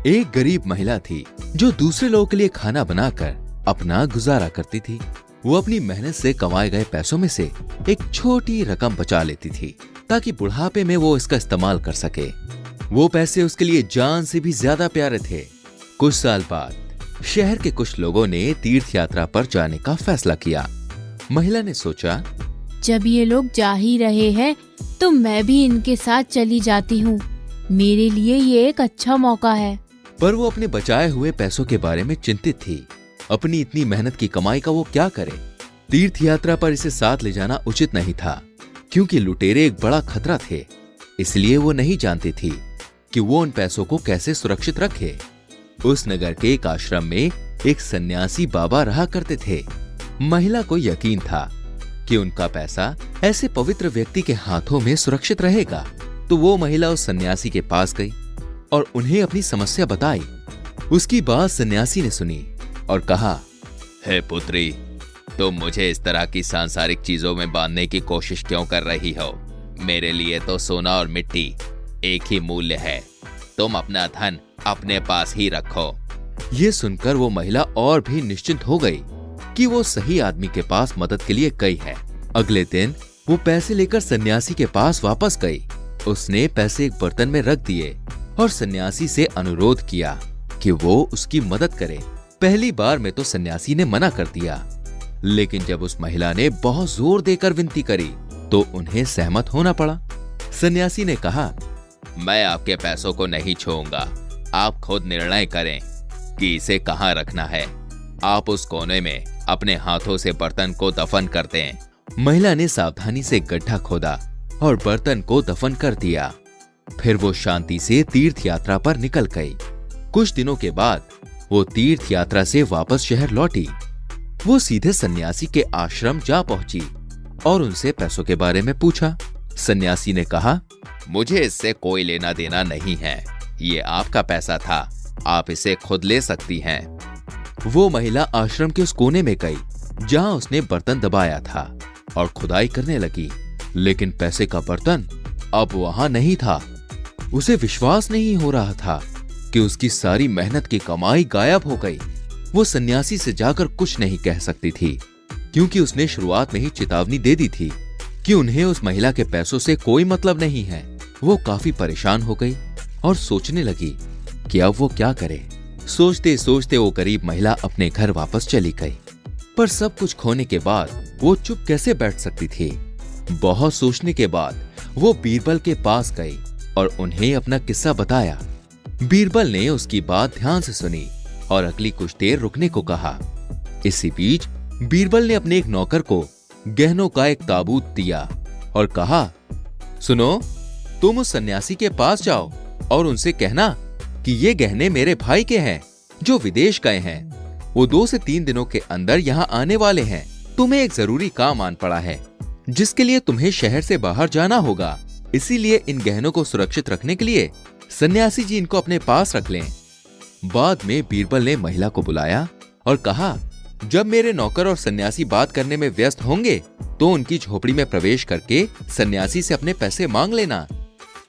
एक गरीब महिला थी जो दूसरे लोगों के लिए खाना बनाकर अपना गुजारा करती थी। वो अपनी मेहनत से कमाए गए पैसों में से एक छोटी रकम बचा लेती थी ताकि बुढ़ापे में वो इसका इस्तेमाल कर सके। वो पैसे उसके लिए जान से भी ज्यादा प्यारे थे। कुछ साल बाद शहर के कुछ लोगों ने तीर्थ यात्रा पर जाने का फैसला किया। महिला ने सोचा, जब ये लोग जा ही रहे हैं तो मैं भी इनके साथ चली जाती हूँ। मेरे लिए ये एक अच्छा मौका है। पर वो अपने बचाए हुए पैसों के बारे में चिंतित थी। अपनी इतनी मेहनत की कमाई का वो क्या करे। तीर्थ यात्रा पर इसे साथ ले जाना उचित नहीं था क्योंकि लुटेरे एक बड़ा खतरा थे। इसलिए वो नहीं जानती थी कि वो उन पैसों को कैसे सुरक्षित रखे। उस नगर के एक आश्रम में एक सन्यासी बाबा रहा करते थे। महिला को यकीन था कि उनका पैसा ऐसे पवित्र व्यक्ति के हाथों में सुरक्षित रहेगा। तो वो महिला उस सन्यासी के पास गई और उन्हें अपनी समस्या बताई। उसकी बात सन्यासी ने सुनी और कहा, हे पुत्री, तुम मुझे इस तरह की सांसारिक चीजों में बांधने की कोशिश क्यों कर रही हो? मेरे लिए तो सोना और मिट्टी एक ही मूल्य है। तुम अपना धन अपने पास ही रखो। ये सुनकर वो महिला और भी निश्चिंत हो गई कि वो सही आदमी के पास मदद के लिए गई है। अगले दिन वो पैसे लेकर सन्यासी के पास वापस गई। उसने पैसे एक बर्तन में रख दिए और सन्यासी से अनुरोध किया कि वो उसकी मदद करे। पहली बार में तो सन्यासी ने मना कर दिया, लेकिन जब उस महिला ने बहुत जोर देकर विनती करी तो उन्हें सहमत होना पड़ा। सन्यासी ने कहा, मैं आपके पैसों को नहीं छूऊंगा। आप खुद निर्णय करें कि इसे कहाँ रखना है। आप उस कोने में अपने हाथों से बर्तन को दफन कर दें। महिला ने सावधानी से गड्ढा खोदा और बर्तन को दफन कर दिया। फिर वो शांति से तीर्थ यात्रा पर निकल गई। कुछ दिनों के बाद वो तीर्थ यात्रा से वापस शहर लौटी। वो सीधे सन्यासी के आश्रम जा पहुंची और उनसे पैसों के बारे में पूछा। सन्यासी ने कहा, मुझे इससे कोई लेना देना नहीं है। ये आपका पैसा था, आप इसे खुद ले सकती हैं। वो महिला आश्रम के उस कोने में गई जहां उसने बर्तन दबाया था और खुदाई करने लगी, लेकिन पैसे का बर्तन अब वहां नहीं था। उसे विश्वास नहीं हो रहा था कि उसकी सारी मेहनत की कमाई गायब हो गई। वो सन्यासी से जाकर कुछ नहीं कह सकती थी क्योंकि उसने शुरुआत में ही चेतावनी दे दी थी कि उन्हें उस महिला के पैसों से कोई मतलब नहीं है। वो काफी परेशान हो गई और सोचने लगी कि अब वो क्या करे। सोचते सोचते वो गरीब महिला अपने घर वापस चली गई। पर सब कुछ खोने के बाद वो चुप कैसे बैठ सकती थी। बहुत सोचने के बाद वो बीरबल के पास गई और उन्हें अपना किस्सा बताया। बीरबल ने उसकी बात ध्यान से सुनी और अगली कुछ देर रुकने को कहा। इसी बीच बीरबल ने अपने एक नौकर को गहनों का एक ताबूत दिया और कहा, सुनो, तुम उस सन्यासी के पास जाओ और उनसे कहना कि ये गहने मेरे भाई के हैं जो विदेश गए हैं। वो 2 से 3 दिनों के अंदर यहाँ आने वाले हैं। तुम्हें एक जरूरी काम आन पड़ा है जिसके लिए तुम्हें शहर से बाहर जाना होगा। इसीलिए इन गहनों को सुरक्षित रखने के लिए सन्यासी जी इनको अपने पास रख लें। बाद में बीरबल ने महिला को बुलाया और कहा, जब मेरे नौकर और सन्यासी बात करने में व्यस्त होंगे तो उनकी झोपड़ी में प्रवेश करके सन्यासी से अपने पैसे मांग लेना।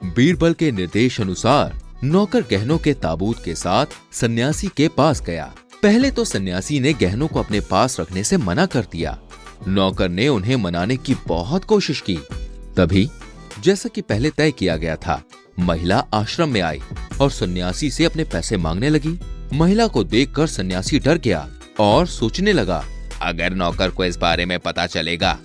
बीरबल के निर्देश अनुसार नौकर गहनों के ताबूत के साथ सन्यासी के पास गया। पहले तो सन्यासी ने गहनों को अपने पास रखने से मना कर दिया। नौकर ने उन्हें मनाने की बहुत कोशिश की। तभी जैसा कि पहले तय किया गया था, महिला आश्रम में आई और सन्यासी से अपने पैसे मांगने लगी। महिला को देखकर सन्यासी डर गया और सोचने लगा, अगर नौकर को इस बारे में पता चलेगा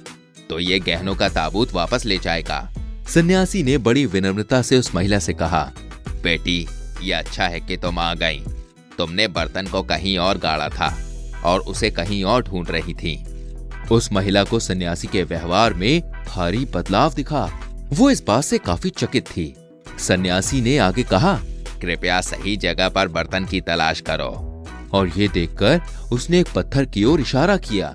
तो ये गहनों का ताबूत वापस ले जाएगा। सन्यासी ने बड़ी विनम्रता से उस महिला से कहा, बेटी, ये अच्छा है कि तुम आ गई। तुमने बर्तन को कहीं और गाड़ा था और उसे कहीं और ढूंढ रही थी। उस महिला को सन्यासी के व्यवहार में भारी बदलाव दिखा। वो इस बात से काफी चकित थी। सन्यासी ने आगे कहा, कृपया सही जगह पर बर्तन की तलाश करो। और ये देखकर उसने एक पत्थर की ओर इशारा किया।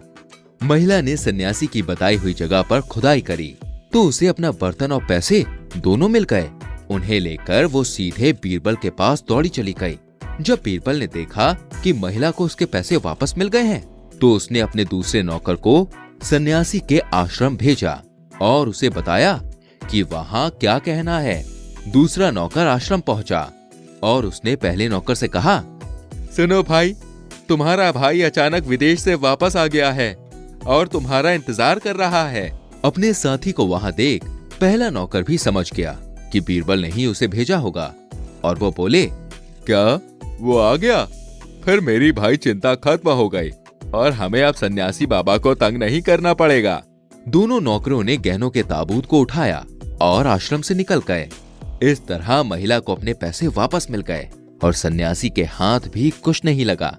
महिला ने सन्यासी की बताई हुई जगह पर खुदाई करी तो उसे अपना बर्तन और पैसे दोनों मिल गए। उन्हें लेकर वो सीधे बीरबल के पास दौड़ी चली गई। जब बीरबल ने देखा कि महिला को उसके पैसे वापस मिल गए हैं तो उसने अपने दूसरे नौकर को सन्यासी के आश्रम भेजा और उसे बताया कि वहां क्या कहना है। दूसरा नौकर आश्रम पहुंचा और उसने पहले नौकर से कहा, सुनो भाई, तुम्हारा भाई अचानक विदेश से वापस आ गया है और तुम्हारा इंतजार कर रहा है। अपने साथी को वहां देख पहला नौकर भी समझ गया कि बीरबल ने ही उसे भेजा होगा और वो बोले, क्या वो आ गया? फिर मेरी भाई चिंता खत्म हो गई और हमें अब सन्यासी बाबा को तंग नहीं करना पड़ेगा। दोनों नौकरों ने गहनों के ताबूत को उठाया और आश्रम से निकल गए। इस तरह महिला को अपने पैसे वापस मिल गए और सन्यासी के हाथ भी कुछ नहीं लगा।